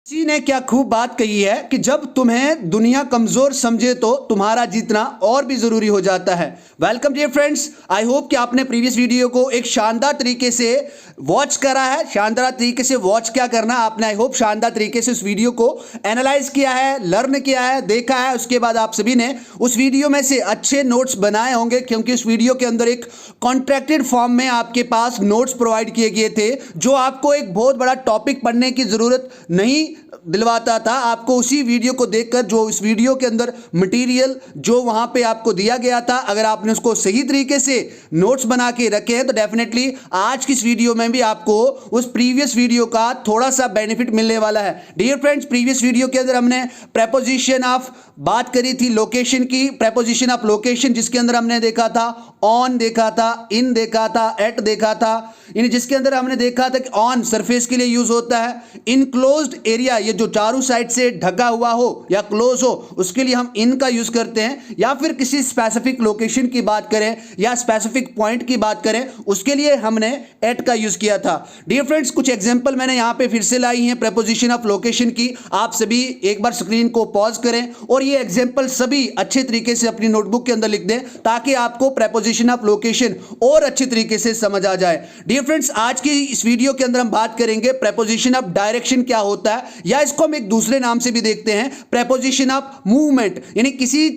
जी ने क्या खूब बात कही है कि जब तुम्हें दुनिया कमजोर समझे तो तुम्हारा जीतना और भी जरूरी हो जाता है। Welcome dear friends, I hope कि आपने प्रीवियस वीडियो को एक शानदार तरीके से वॉच करा है। शानदार तरीके से वॉच क्या करना, आपने आई होप शानदार तरीके से उस वीडियो को एनालाइज किया है, लर्न किया है, देखा है। उसके बाद आप सभी ने उस वीडियो में से अच्छे नोट्स बनाए होंगे, क्योंकि उस वीडियो के अंदर एक कॉन्ट्रैक्टेड फॉर्म में आपके पास नोट्स प्रोवाइड किए गए थे, जो आपको एक बहुत बड़ा टॉपिक पढ़ने की जरूरत नहीं दिलवाता था। आपको उसी वीडियो को देखकर जो इस वीडियो के अंदर मटेरियल जो वहां पे आपको दिया गया था, अगर आपने उसको सही तरीके से नोट्स बना के रखे हैं तो डेफिनेटली आज की इस वीडियो में भी आपको उस प्रीवियस वीडियो का थोड़ा सा बेनिफिट मिलने वाला है। डियर फ्रेंड्स, प्रीवियस वीडियो के अंदर हमने प्रेपोजिशन ऑफ बात करी थी, लोकेशन की, प्रेपोजिशन ऑफ लोकेशन, जिसके अंदर हमने देखा था ऑन, देखा था इन, देखा था एट, देखा था, यानी जिसके अंदर हमने देखा था कि ऑन सरफेस के लिए यूज होता है। इनक्लोज्ड एरिया, ये जो चारों साइड से ढका हुआ हो या क्लोज हो, उसके लिए हम इन का यूज करते हैं। या फिर किसी स्पेसिफिक लोकेशन की बात करें या स्पेसिफिक पॉइंट की बात करें, उसके लिए हमने एट का यूज किया था। डियर फ्रेंड्स, कुछ एग्जांपल मैंने यहां पे फिर से लाई हैं प्रेपोजिशन ऑफ लोकेशन की। आप सभी एक बार स्क्रीन को पॉज करें और ये एग्जांपल सभी अच्छे तरीके से अपनी नोटबुक के अंदर लिख दें, ताकि आपको प्रेपोजिशन ऑफ लोकेशन और अच्छे तरीके से समझ आ जाए। डियर फ्रेंड्स, आज की इस वीडियो के अंदर हम बात करेंगे प्रेपोजिशन ऑफ डायरेक्शन क्या होता है, या इसको हम एक दूसरे नाम से भी देखते हैं प्रेपोजिशन ऑफ मूवमेंट। यानी किसी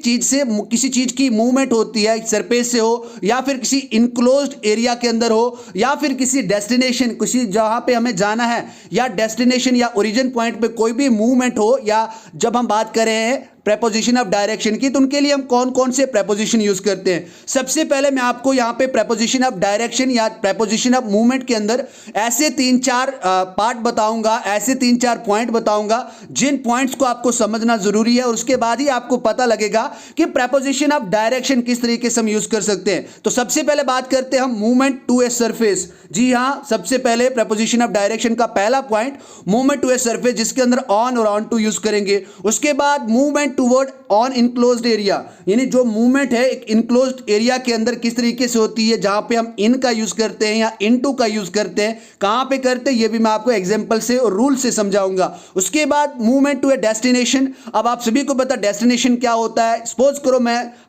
चीज की मूवमेंट होती है, सरफेस से हो या फिर किसी इनक्लोज्ड एरिया के अंदर हो, या फिर किसी डेस्टिनेशन, किसी जहां पे हमें जाना है, या डेस्टिनेशन या ओरिजिन पॉइंट पे कोई भी मूवमेंट हो, या जब हम बात कर रहे हैं प्रेपोजिशन ऑफ डायरेक्शन की, तो उनके लिए हम कौन कौन से प्रेपोजिशन यूज करते हैं। सबसे पहले मैं आपको यहां पे प्रेपोजिशन ऑफ डायरेक्शन या प्रेपोजिशन ऑफ मूवमेंट के अंदर ऐसे तीन चार पार्ट बताऊंगा, ऐसे तीन चार पॉइंट बताऊंगा, जिन पॉइंट्स को आपको समझना जरूरी है, और उसके बाद ही आपको पता लगेगा कि प्रेपोजिशन ऑफ डायरेक्शन किस तरीके से हम यूज कर सकते हैं। तो सबसे पहले बात करते हैं हम मूवमेंट टू ए सरफेस। जी हां, सबसे पहले प्रेपोजिशन ऑफ डायरेक्शन का पहला point movement to a surface, जिसके अंदर ऑन और ऑन टू यूज करेंगे। उसके बाद movement toward on enclosed area, यानी जो मूवमेंट है एक इनक्लोज्ड एरिया के अंदर किस तरीके से होती है, जहां पे हम इन का यूज करते हैं या इनटू का यूज करते हैं, कहां पे करते हैं, ये भी मैं आपको एग्जांपल से और रूल से समझाऊंगा। उसके बाद मूवमेंट टू ए डेस्टिनेशन। अब आप सभी को पता डेस्टिनेशन क्या होता है। सपोज करो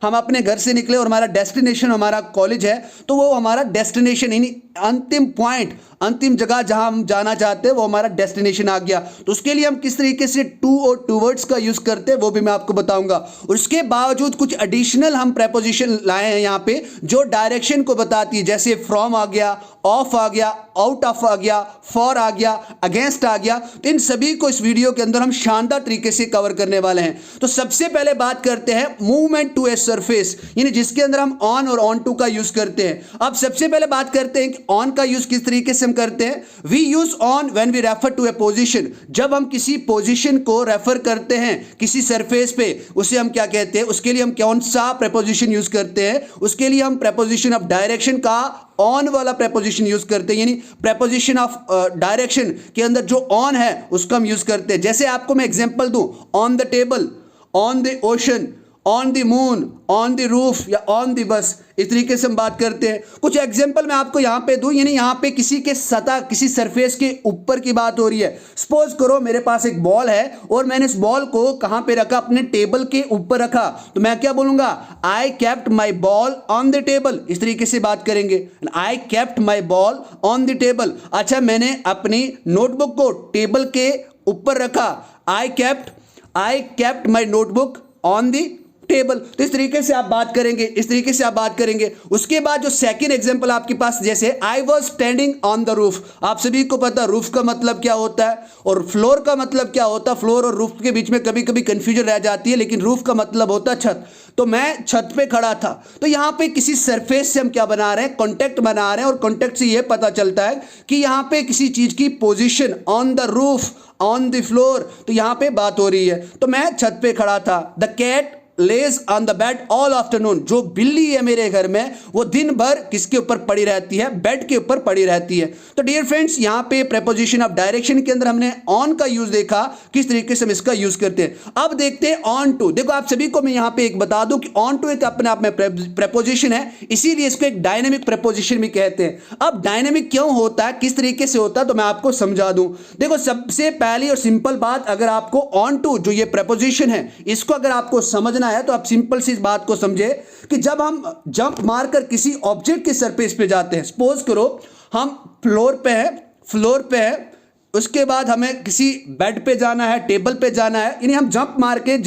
हम अपने घर से निकले और हमारा डेस्टिनेशन हमारा कॉलेज है, तो वो हमारा डेस्टिनेशन यानी अंतिम पॉइंट, अंतिम जगह जहां हम जाना चाहते हैं, वो हमारा डेस्टिनेशन आ गया। तो उसके लिए हम किस तरीके से टू और टूवर्ड्स का यूज करते हैं, वो भी मैं आपको बताऊंगा। उसके बावजूद कुछ एडिशनल हम प्रेपोजिशन लाए हैं यहां पे, जो डायरेक्शन को बताती है, जैसे फ्रॉम आ गया, ऑफ आ गया, आउट ऑफ आ गया, फॉर आ गया, अगेंस्ट आ गया। तो इन सभी को इस वीडियो के अंदर हम शानदार तरीके से कवर करने वाले हैं। तो सबसे पहले बात करते हैं मूवमेंट टू ए सरफेस, यानी जिसके अंदर हम ऑन और ऑन टू का यूज करते हैं। अब सबसे पहले बात करते हैं कि ऑन का यूज किस तरीके से हम करते हैं। We use on when we refer to a position. जब हम किसी पोजीशन को रेफर करते हैं किसी सरफेस पे, उसे हम क्या कहते हैं, उसके लिए हम कौन सा प्रेपोजिशन यूज करते हैं, उसके लिए हम प्रेपोजिशन ऑफ डायरेक्शन का ऑन वाला प्रेपोजिशन यूज करते हैं। यानी प्रेपोजिशन ऑफ डायरेक्शन के अंदर जो ऑन है उसका हम यूज करते हैं। जैसे आपको मैं एग्जांपल दूं, on the table, on the ocean, on the moon, on the roof या ऑन द बस, इस तरीके से हम बात करते हैं। कुछ एग्जांपल मैं आपको यहां पे दूं, यानी यहां पे किसी के सतह, किसी सरफेस के ऊपर की बात हो रही है। सपोज करो मेरे पास एक बॉल है और मैंने इस बॉल को कहां पे रखा, अपने टेबल के ऊपर रखा, तो मैं क्या बोलूंगा, I kept my ball on the table. इस तरीके से बात करेंगे, I kept my ball on the table. अच्छा, मैंने अपनी नोटबुक को टेबल के ऊपर रखा, I kept my notebook on the table. तो इस तरीके से आप बात करेंगे, इस तरीके से आप बात करेंगे। उसके बाद जो सेकंड एग्जांपल आपके पास, जैसे I was standing on the roof. आप सभी को पता रूफ का मतलब क्या होता है और फ्लोर का मतलब क्या होता है। फ्लोर और रूफ के बीच में कभी कभी कंफ्यूजन रह जाती है, लेकिन रूफ का मतलब होता है छत। तो मैं छत पे खड़ा था, तो यहां पे किसी सरफेस से हम क्या बना रहे हैं, कॉन्टेक्ट बना रहे हैं, और कॉन्टेक्ट से यह पता चलता है कि यहां पे किसी चीज की position on the roof, on the floor, तो यहां पे बात हो रही है। तो मैं छत पे खड़ा था। The cat lays on the bed all afternoon, जो बिल्ली है मेरे घर में वो दिन भर किसके ऊपर पड़ी रहती है, बेड के ऊपर पड़ी रहती है। तो डियर फ्रेंड्स, यहां पे प्रीपोजिशन ऑफ डायरेक्शन के अंदर हमने ऑन का यूज देखा, किस तरीके से हम इसका यूज करते हैं। अब देखते हैं ऑन टू। देखो आप सभी को मैं यहां पे एक बता दूं कि ऑन टू एक अपने आप में प्रीपोजिशन है, इसीलिए इसको एक डायनेमिक प्रीपोजिशन भी कहते हैं। अब डायनेमिक क्यों होता है, किस तरीके से होता है, तो मैं आपको समझा दूं। देखो सबसे पहली और सिंपल बात, अगर आपको ऑन टू जो ये प्रीपोजिशन है इसको अगर आपको समझना है तो आप सिंपल सी इस बात को समझे कि जब हम जंप मारकर किसी ऑब्जेक्ट के सरफेस पे जाते हैं, सपोज करो हम फ्लोर पे हैं, उसके बाद हमें किसी बेड पे जाना है, टेबल पे जाना है, यानी हम जंप मार के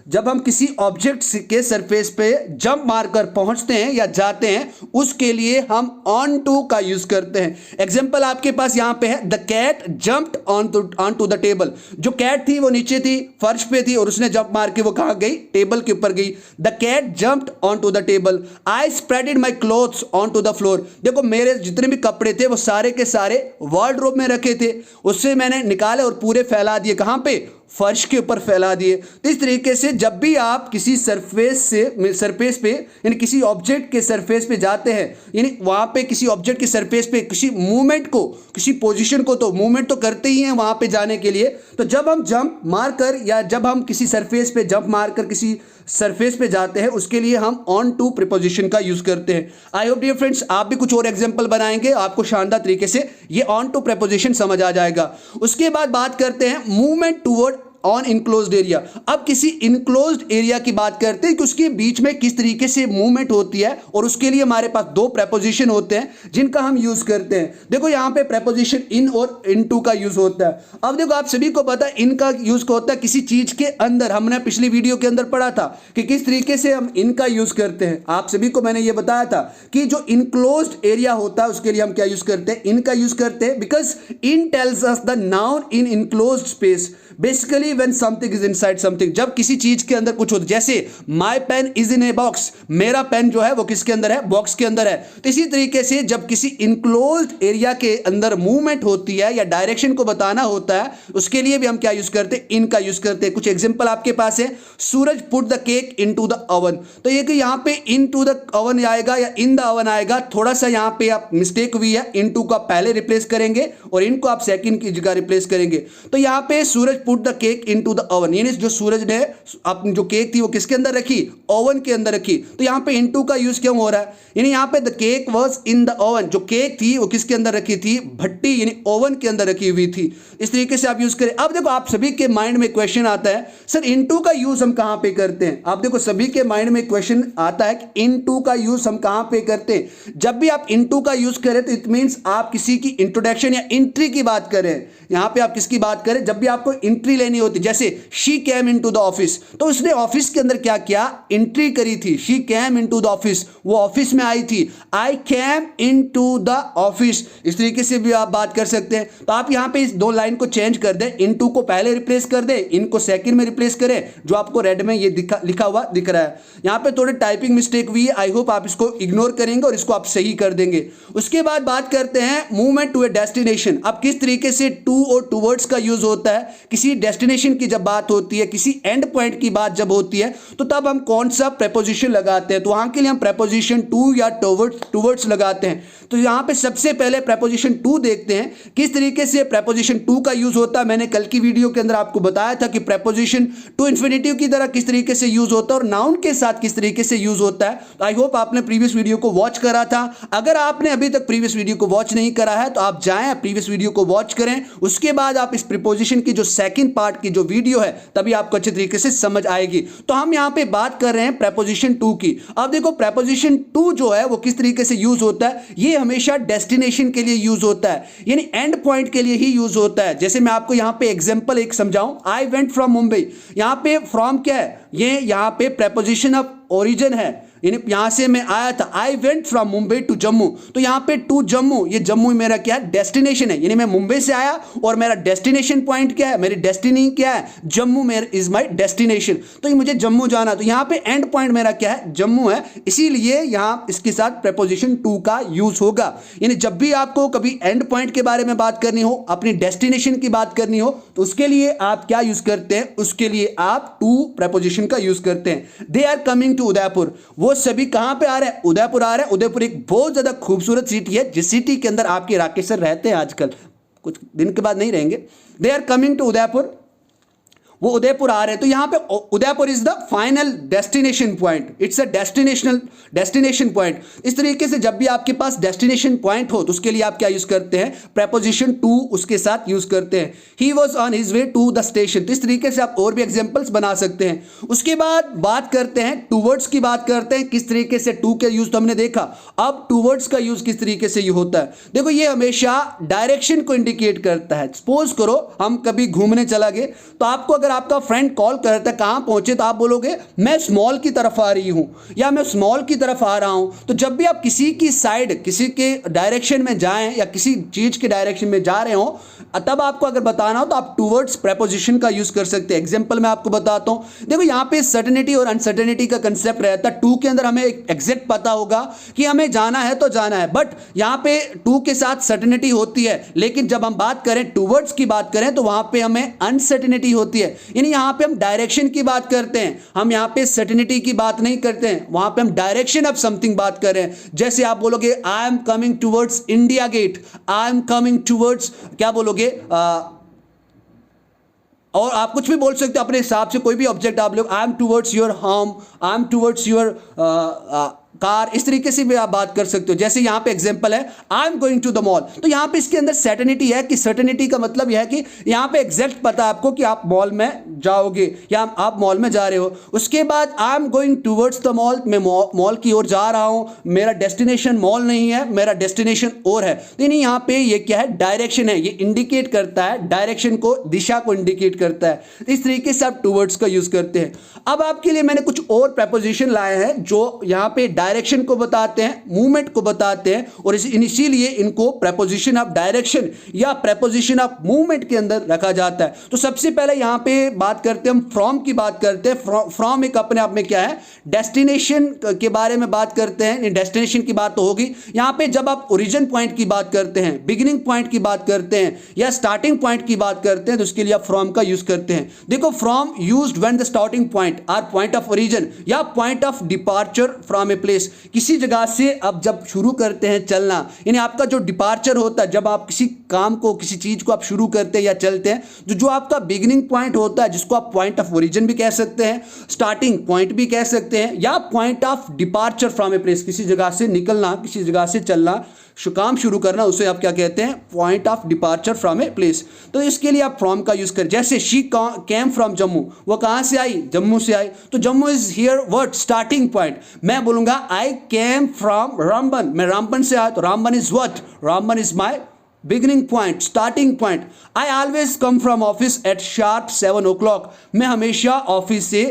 जब हम किसी ऑब्जेक्ट के सरफेस पे जंप मारकर पहुंचते हैं या जाते हैं, उसके लिए हम ऑन टू का यूज करते हैं। एग्जांपल आपके पास यहां पे है, the cat jumped onto the table. जो कैट थी वो नीचे थी, फर्श पे थी, और उसने जंप मार के वो कहां गई, टेबल के ऊपर गई। The cat jumped onto the table. I spreaded my clothes onto the floor. देखो मेरे जितने भी कपड़े थे वो सारे के सारे वार्डरोब में रखे थे, उससे मैंने निकाले और पूरे फैला दिए, कहां पे, फर्श के ऊपर फैला दिए। तो इस तरीके से जब भी आप किसी सरफेस पे यानी किसी ऑब्जेक्ट के सरफेस पे जाते हैं, यानी वहां पे किसी ऑब्जेक्ट के सरफेस पे किसी मूवमेंट को, किसी पोजीशन को तो मूवमेंट तो करते ही हैं वहां पे जाने के लिए। तो जब हम जंप मारकर या जब हम किसी सरफेस पे जंप मारकर किसी सरफेस पे जाते हैं, उसके लिए हम ऑन टू प्रीपोजिशन का यूज करते हैं। आई होप डियर फ्रेंड्स आप भी कुछ और एग्जांपल बनाएंगे, आपको शानदार तरीके से ये ऑन टू प्रीपोजिशन समझ आ जाएगा। उसके बाद बात करते हैं movement toward on enclosed area. अब किसी इनक्लोज्ड एरिया की बात करते हैं कि उसके बीच में किस तरीके से मूवमेंट होती है, और उसके लिए हमारे पास दो प्रीपोजिशन होते हैं जिनका हम यूज करते हैं। देखो यहां पे प्रीपोजिशन इन और इनटू का यूज होता है। अब देखो आप सभी को पता है इन का यूज होता है किसी चीज के अंदर। हमने पिछली वीडियो के अंदर पढ़ा था कि किस तरीके से हम इनका यूज करते हैं। आप सभी को मैंने ये बताया था कि जो इनक्लोज्ड एरिया होता है उसके लिए हम क्या यूज करते हैं, इनका यूज करते हैं, because in tells us the noun in enclosed space. Basically when something is inside something, जब किसी चीज के अंदर कुछ होता है, जैसे my pen is in a box, मेरा पेन जो है वो किसके अंदर है, बॉक्स के अंदर है। तो इसी तरीके से जब किसी इनक्लोज्ड एरिया के अंदर मूवमेंट होती है या डायरेक्शन को बताना होता है, उसके लिए भी हम क्या यूज करते हैं, इनका यूज करते हैं। कुछ एग्जांपल आपके पास है, Suraj put the cake into the oven. तो ये कि यहां पे इनटू द ओवन आएगा या इन द ओवन आएगा, थोड़ा सा यहां पे आप मिस्टेक हुई है, इनटू को आप पहले रिप्लेस करेंगे और इनको आप सेकंड की जगह रिप्लेस करेंगे। तो यहां पे Suraj put the cake into the oven, यानी जो सूरज ने अपनी जो केक थी वो किसके अंदर रखी, ओवन के अंदर रखी। तो यहां पे इनटू का यूज क्यों हो रहा है, यानी यहां पे the cake was in the oven, जो केक थी वो किसके अंदर रखी थी, भट्टी यानी ओवन के अंदर रखी हुई थी। इस तरीके से आप यूज करें। अब देखो आप सभी के माइंड में क्वेश्चन आता है, सर इनटू का यूज हम कहां पे करते हैं। आप देखो सभी के माइंड में क्वेश्चन आता है कि इनटू का यूज हम कहां पे करते हैं। जब भी आप इनटू का यूज करें तो इट मींस आप किसी की इंट्रोडक्शन या एंट्री की बात करें। यहां पे आप किसकी बात करें, जब भी आपको एंट्री लेनी होती, जैसे she came into the office, तो उसने ऑफिस के अंदर क्या किया, एंट्री करी थी। She came into the office, वो ऑफिस में आई थी। आई केम इनटू द ऑफिस, इस तरीके से भी आप बात कर सकते हैं। तो आप यहां पे इस दो लाइन को चेंज कर दें, इनटू को पहले रिप्लेस कर दें, इनको सेकंड में रिप्लेस करें, जो आपको रेड में ये लिखा हुआ दिख रहा है। यहां पे थोड़ी टाइपिंग मिस्टेक हुई है, आई होप आप इसको इग्नोर करेंगे और इसको आप सही कर देंगे। उसके बाद बात करते हैं मूवमेंट टू ए डेस्टिनेशन। अब किस तरीके से टू और टूवर्ड्स का यूज होता है किसी डेस्टिनेशन की जब बात होती है, किसी एंड पॉइंट की बात जब होती है, तो तब हम कौन सा प्रीपोजिशन लगाते हैं। तो वहां के लिए हम प्रीपोजिशन टू या टूवर्ड्स लगाते हैं। तो यहां पे सबसे पहले प्रीपोजिशन टू देखते हैं, किस तरीके से प्रीपोजिशन टू का यूज होता है। मैंने कल की वीडियो के अंदर आपको बताया था कि प्रीपोजिशन टू इंफिनिटिव की तरह किस तरीके से यूज होता है और नाउन के साथ किस तरीके से यूज होता है। तो आई होप आपने प्रीवियस वीडियो को वॉच करा था। अगर आपने अभी तक प्रीवियस वीडियो को वॉच नहीं करा है तो आप जाएं प्रीवियस वीडियो को वॉच करें, उसके बाद आप इस प्रीपोजिशन की जो सेकंड पार्ट की जो वीडियो है तभी आपको अच्छे तरीके से समझ आएगी। तो हम यहां पे बात कर रहे हैं प्रीपोजिशन टू की। अब देखो प्रीपोजिशन टू जो है वो किस तरीके से यूज होता है, ये हमेशा डेस्टिनेशन के लिए यूज होता है, यानी एंड पॉइंट के लिए ही यूज होता है। जैसे मैं आपको यहां पे एग्जांपल एक समझाऊं, आई वेंट फ्रॉम मुंबई, यहां पे फ्रॉम क्या है, ये यहां पे प्रीपोजिशन ऑफ ओरिजिन है। यानी यहाँ से मैं आया था, I went from Mumbai to Jammu. तो यहाँ पे टू जम्मू, ये जम्मू मेरा क्या है, डेस्टिनेशन है, यानी मैं मुंबई से आया और मेरा डेस्टिनेशन पॉइंट क्या है, मेरी डेस्टिनी क्या है, जम्मू मेरा इज माई डेस्टिनेशन। तो ये मुझे जम्मू जाना, तो यहाँ पे एंड पॉइंट मेरा क्या है, जम्मू है, इसीलिए यहाँ इसके साथ प्रेपोजिशन टू का यूज होगा। यानी जब भी आपको कभी एंड पॉइंट के बारे में बात करनी हो, अपनी डेस्टिनेशन की बात करनी हो, तो उसके लिए आप क्या यूज करते हैं, उसके लिए आप टू प्रेपोजिशन का यूज करते हैं। They are coming to Udaipur, वो सभी कहां पे आ रहे हैं, उदयपुर आ रहे हैं। उदयपुर एक बहुत ज्यादा खूबसूरत सिटी है, जिस सिटी के अंदर आपके राकेश सर रहते हैं आजकल, कुछ दिन के बाद नहीं रहेंगे। They are coming to Udaipur, वो उदयपुर आ रहे हैं। तो यहां पे Udaipur is the final destination point, it's a destination point. इस तरीके से जब भी आपके पास डेस्टिनेशन पॉइंट हो तो उसके लिए आप क्या यूज करते हैं, प्रेपोजिशन टू उसके साथ यूज करते हैं। He was on his way to the station. तो इस तरीके से आप और भी एग्जाम्पल्स बना सकते हैं। उसके बाद बात करते हैं टूवर्ड्स की, बात करते हैं किस तरीके से टू के यूज तो हमने देखा, अब टूवर्ड्स का यूज किस तरीके से होता है। देखो ये हमेशा डायरेक्शन को इंडिकेट करता है। सपोज करो हम कभी घूमने चला गए, तो आपको अगर आपका फ्रेंड कॉल करता है कहां पहुंचे, तो आप बोलोगे मैं स्मॉल की तरफ आ रही हूं या मैं स्मॉल की तरफ आ रहा हूं। तो जब भी आप किसी की साइड, किसी के डायरेक्शन में जाएं या किसी चीज के डायरेक्शन में जा रहे हो, तब आपको अगर बताना हो तो आप टूवर्ड्स प्रेपोजिशन का यूज कर सकते हैं। एग्जांपल मैं आपको बताता हूं। देखो यहां पे सर्टेनिटी और अनसर्टेनिटी का कंसेप्ट रहता है। टू के अंदर हमें एग्जैक्ट पता होगा कि हमें जाना है तो जाना है, बट यहां पे टू के साथ सर्टेनिटी होती है, लेकिन जब हम बात करें टूवर्ड्स की बात करें तो वहां पे हमें अनसर्टेनिटी होती है। यानी यहां पे हम डायरेक्शन की बात करते हैं, हम यहां पे सर्टेनिटी की बात नहीं करते हैं, वहां पे हम डायरेक्शन ऑफ समथिंग बात कर रहे हैं। जैसे आप बोलोगे I am coming towards India Gate, I am coming towards, क्या बोलोगे, और आप कुछ भी बोल सकते हो अपने हिसाब से, कोई भी ऑब्जेक्ट आप लोग, I am towards your home, I am towards your car, इस तरीके से भी आप बात कर सकते हो। जैसे यहां पे एग्जांपल है I am going to the mall, तो यहां पे इसके अंदर सर्टेनिटी है कि सर्टेनिटी का मतलब यह है कि यहां पे एग्जैक्ट पता है आपको कि आप मॉल में जाओगे या आप मॉल में जा रहे हो। उसके बाद आई am going towards the mall, मैं मॉल की ओर जा रहा हूं, मेरा डेस्टिनेशन मॉल नहीं है, मेरा डेस्टिनेशन और है। तो यहां पे ये क्या है, डायरेक्शन है, ये इंडिकेट करता है डायरेक्शन को, दिशा को इंडिकेट करता है। इस तरीके से आप टूवर्ड्स का यूज करते हैं। अब आपके लिए मैंने कुछ और प्रेपोजिशन लाए हैं जो यहां पे डायरेक्शन को बताते हैं, मूवमेंट को बताते हैं, और इसीलिए इनको प्रेपोजिशन ऑफ डायरेक्शन या प्रेपोजिशन ऑफ मूवमेंट के अंदर रखा जाता है। तो सबसे पहले यहां पे बात करते हैं हम फ्रॉम की बात करते हैं। फ्रॉम एक अपने आप में क्या है, डेस्टिनेशन के बारे में बात करते हैं। डेस्टिनेशन की बात तो होगी, यहां पे जब आप ओरिजिन पॉइंट की बात करते हैं, बिगिनिंग पॉइंट की बात करते हैं या स्टार्टिंग पॉइंट की बात करते हैं, तो उसके लिए आप फ्रॉम का यूज करते हैं। देखो from used when the starting point are point of origin या point of departure from a place. किसी जगह से अब जब शुरू करते हैं चलना, यानी आपका जो डिपार्चर होता है, जब आप किसी काम को, किसी चीज को आप शुरू करते हैं या चलते हैं, जो आपका बिगिनिंग पॉइंट होता है, जिसको आप पॉइंट ऑफ ओरिजिन भी कह सकते हैं, स्टार्टिंग पॉइंट भी कह सकते हैं, या point of departure from a place, किसी जगह से निकलना, किसी जगह से चलना, काम शुरू करना, उसे आप क्या कहते हैं, point of departure from a place. तो इसके लिए आप फ्रॉम का यूज करें। जैसे शी केम फ्रॉम जम्मू, वो कहां से आई, जम्मू से आई, तो Jammu is here what, starting point. मैं बोलूंगा आई केम फ्रॉम रामबन, मैं रामबन से आया, तो Ramban is what, Ramban is my beginning point, starting point. I always come from office at sharp 7 o'clock, मैं हमेशा ऑफिस से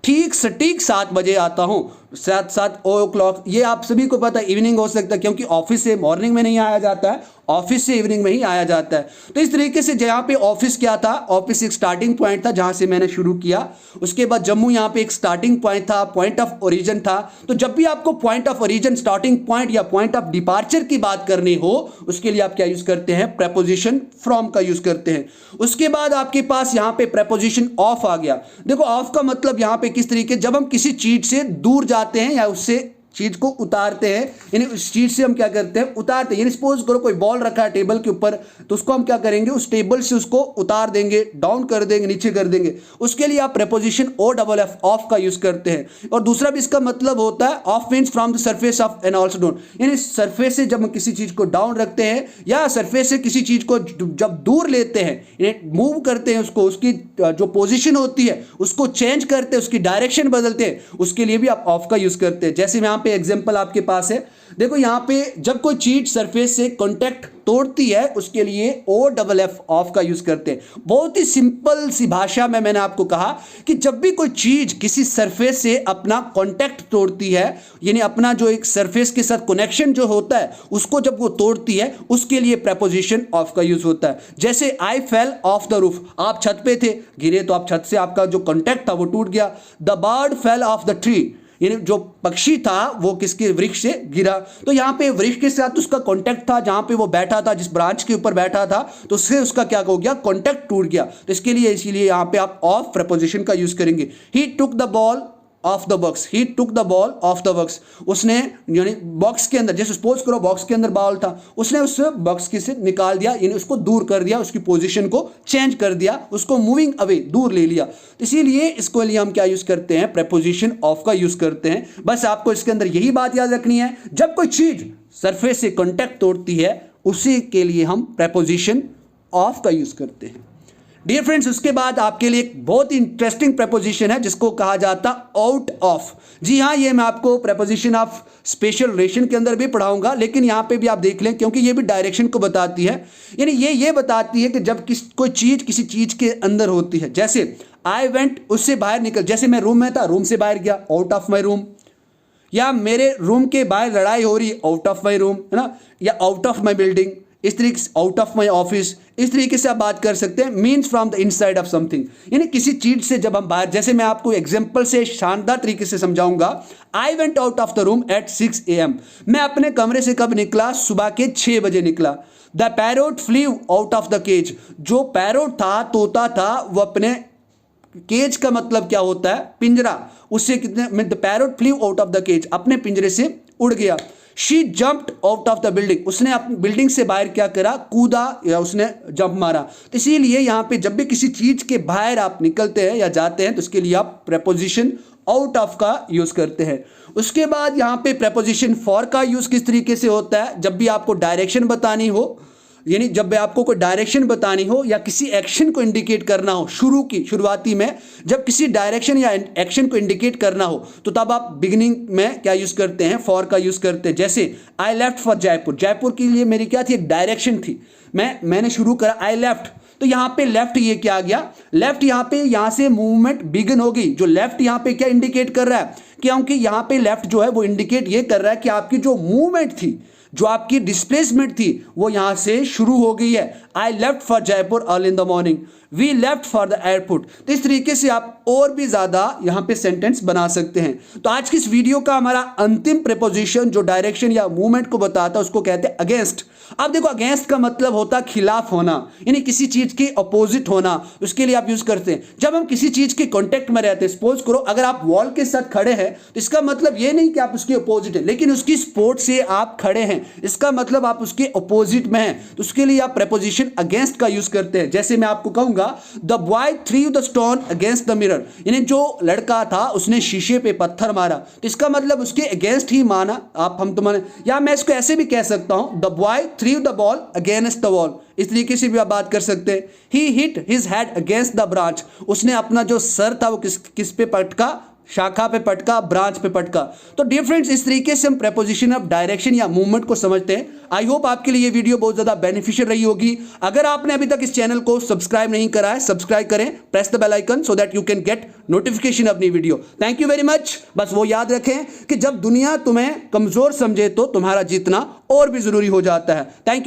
ठीक सटीक 7 बजे आता हूं, 7 o'clock। ये आप सभी को पता है, इवनिंग हो सकता है, क्योंकि ऑफिस से मॉर्निंग में नहीं आया जाता है, ऑफिस से इवनिंग में ही आया जाता है। तो इस तरीके से जहां पे ऑफिस क्या था, ऑफिस एक स्टार्टिंग पॉइंट था जहां से मैंने शुरू किया। उसके बाद जम्मू यहां पे एक स्टार्टिंग पॉइंट था, पॉइंट ऑफ ओरिजिन था। तो जब भी आपको point of origin, starting point या पॉइंट ऑफ डिपार्चर की बात करनी हो, उसके लिए आप क्या यूज करते हैं, प्रेपोजिशन फ्रॉम का यूज करते हैं। उसके बाद आपके पास यहां पे प्रेपोजिशन ऑफ आ गया। देखो ऑफ का मतलब यहां पे किस तरीके, जब हम किसी चीज से दूर जाते हैं या उससे चीज को उतारते हैं, यानी उस चीज से हम क्या करते हैं, उतारते हैं। यानी सपोज करो कोई बॉल रखा है टेबल के ऊपर, तो उसको हम क्या करेंगे, उस टेबल से उसको उतार देंगे, डाउन कर देंगे, नीचे कर देंगे। उसके लिए आप प्रेपोजिशन OFF ऑफ का यूज करते हैं। और दूसरा भी इसका मतलब होता है of means from the surface of and also down, यानी सरफेस से जब हम किसी चीज को डाउन रखते हैं या सरफेस से किसी चीज को जब दूर लेते हैं, मूव करते हैं, उसको, उसकी जो पोजिशन होती है उसको चेंज करते हैं, उसकी डायरेक्शन बदलते हैं, उसके लिए भी आप ऑफ का यूज करते हैं। जैसे यहाँ पे एग्जांपल आपके पास है, देखो यहाँ पे जब कोई चीज सरफेस से कांटेक्ट तोड़ती है उसके लिए OFF ऑफ का यूज करते हैं। बहुत ही सिंपल सी भाषा में मैंने आपको कहा कि जब भी कोई चीज किसी सरफेस से अपना कांटेक्ट तोड़ती है, यानी अपना जो एक सरफेस के साथ कनेक्शन जो होता है उसको जब वो तोड़ती है, उसके लिए प्रेपोजिशन ऑफ का यूज होता है। जैसे आई फेल ऑफ द रूफ, आप छत पे थे, गिरे तो आप छत से आपका जो कांटेक्ट था वो टूट गया। The bird fell off the tree, यानी जो पक्षी था वो किसके वृक्ष से गिरा। तो यहाँ पे वृक्ष के साथ उसका कांटेक्ट था, जहां पे वो बैठा था, जिस ब्रांच के ऊपर बैठा था, तो उससे उसका क्या हो गया, कांटेक्ट टूट गया। तो इसके लिए इसीलिए यहाँ पे आप ऑफ प्रेपोजिशन का यूज करेंगे। He took the ball off the box, he took the ball off the box, उसने यानी बॉक्स के अंदर, जैसे सपोज करो बॉक्स के अंदर बॉल था, उसने उस बॉक्स के से निकाल दिया, यानी उसको दूर कर दिया, उसकी पोजीशन को चेंज कर दिया, उसको मूविंग अवे, दूर ले लिया। तो इसीलिए इसको लिए हम क्या यूज करते हैं, प्रेपोजिशन ऑफ का यूज करते हैं। बस आपको इसके अंदर यही बात याद रखनी है, जब कोई चीज सरफेस से कांटेक्ट तोड़ती है उसी के लिए हम प्रेपोजिशन ऑफ का यूज करते हैं। डियर फ्रेंड्स, उसके बाद आपके लिए एक बहुत ही इंटरेस्टिंग प्रेपोजिशन है जिसको कहा जाता आउट ऑफ। जी हाँ, ये मैं आपको प्रेपोजिशन ऑफ स्पेशल रिलेशन के अंदर भी पढ़ाऊंगा, लेकिन यहां पे भी आप देख लें क्योंकि ये भी डायरेक्शन को बताती है। यानी ये बताती है कि जब कोई चीज किसी चीज के अंदर होती है, जैसे आई वेंट, उससे बाहर निकल, जैसे मैं रूम में था, रूम से बाहर गया, आउट ऑफ माई रूम। या मेरे रूम के बाहर लड़ाई हो रही, आउट ऑफ माई रूम, है ना, या आउट ऑफ माई बिल्डिंग, इस तरीके से आउट ऑफ माई ऑफिस, इस तरीके से आप बात कर सकते हैं। Means from the inside of something, यानी किसी चीज से जब हम बाहर, जैसे मैं आपको एग्जांपल से शानदार तरीके से समझाऊंगा। I went out of the room at 6 AM, मैं अपने कमरे से कब निकला, सुबह के 6 बजे निकला। The parrot flew out of the cage, जो पैरोट था, तोता था, वो अपने केज का मतलब क्या होता है, पिंजरा, उससे कितने, the parrot flew out of the cage, अपने पिंजरे से उड़ गया। She jumped out of the building, उसने अपनी बिल्डिंग से बाहर क्या करा, कूदा या उसने जंप मारा। तो इसीलिए यहां पे जब भी किसी चीज के बाहर आप निकलते हैं या जाते हैं तो उसके लिए आप प्रेपोजिशन आउट ऑफ का यूज करते हैं। उसके बाद यहां पे प्रेपोजिशन फॉर का यूज किस तरीके से होता है, जब भी आपको डायरेक्शन बतानी हो, यानी जब भी आपको कोई डायरेक्शन बतानी हो या किसी एक्शन को इंडिकेट करना हो, शुरुआती में जब किसी डायरेक्शन या एक्शन को इंडिकेट करना हो तो तब आप बिगिनिंग में क्या यूज करते हैं, फॉर का यूज करते हैं। जैसे आई लेफ्ट फॉर जयपुर, जयपुर के लिए मेरी क्या थी, एक डायरेक्शन थी, मैंने शुरू करा आई लेफ्ट, तो यहां पे लेफ्ट ये क्या आ गया, लेफ्ट यहां पे, यहां से मूवमेंट बिगिन हो गई। जो लेफ्ट यहां पे क्या इंडिकेट कर रहा है, क्योंकि यहां पे लेफ्ट जो है वो इंडिकेट ये कर रहा है कि आपकी जो मूवमेंट थी, जो आपकी डिस्प्लेसमेंट थी, वो यहां से शुरू हो गई है। I left for Jaipur early in the morning, we left for the airport. तो इस तरीके से आप और भी ज्यादा यहां पे सेंटेंस बना सकते हैं। तो आज की इस वीडियो का हमारा अंतिम प्रेपोजिशन जो डायरेक्शन या मूवमेंट को बताता है उसको कहते हैं अगेंस्ट। अब देखो, अगेंस्ट का मतलब होता है खिलाफ होना, यानी किसी चीज के अपोजिट होना। उसके लिए आप यूज करते हैं जब हम किसी चीज के कांटेक्ट में रहते हैं। सपोज करो अगर आप वॉल के साथ खड़े हैं तो इसका मतलब ये नहीं कि आप उसके अपोजिट हैं, लेकिन उसकी सपोर्ट से आप खड़े हैं, इसका मतलब आप उसके अपोजिट में हैं। तो उसके लिए आप प्रेपोजिशन अगेंस्ट का यूज करते हैं। जैसे मैं आपको कहूंगा the boy threw the stone against the mirror, यानी जो लड़का था उसने शीशे पे पत्थर मारा, तो इसका मतलब उसके अगेंस्ट ही माना आप, हम तो माने। या मैं इसको ऐसे भी कह सकता हूं the boy threw the ball against the wall, इस तरीके से भी आप बात कर सकते हैं। He hit his head against the branch, उसने अपना जो सर था वो किस पे पटका, शाखा पे पटका, ब्रांच पे पटका। तो डियर फ्रेंड्स, इस तरीके से हम प्रेपोजिशन ऑफ डायरेक्शन या मूवमेंट को समझते हैं। आई होप आपके लिए ये वीडियो बहुत ज्यादा बेनिफिशियल रही होगी। अगर आपने अभी तक इस चैनल को सब्सक्राइब नहीं करा है, सब्सक्राइब करें, press the bell icon so that you can get notification of new video. Thank you very much. बस वो याद रखें कि जब दुनिया तुम्हें कमजोर समझे तो तुम्हारा जीतना और भी जरूरी हो जाता है। Thank you.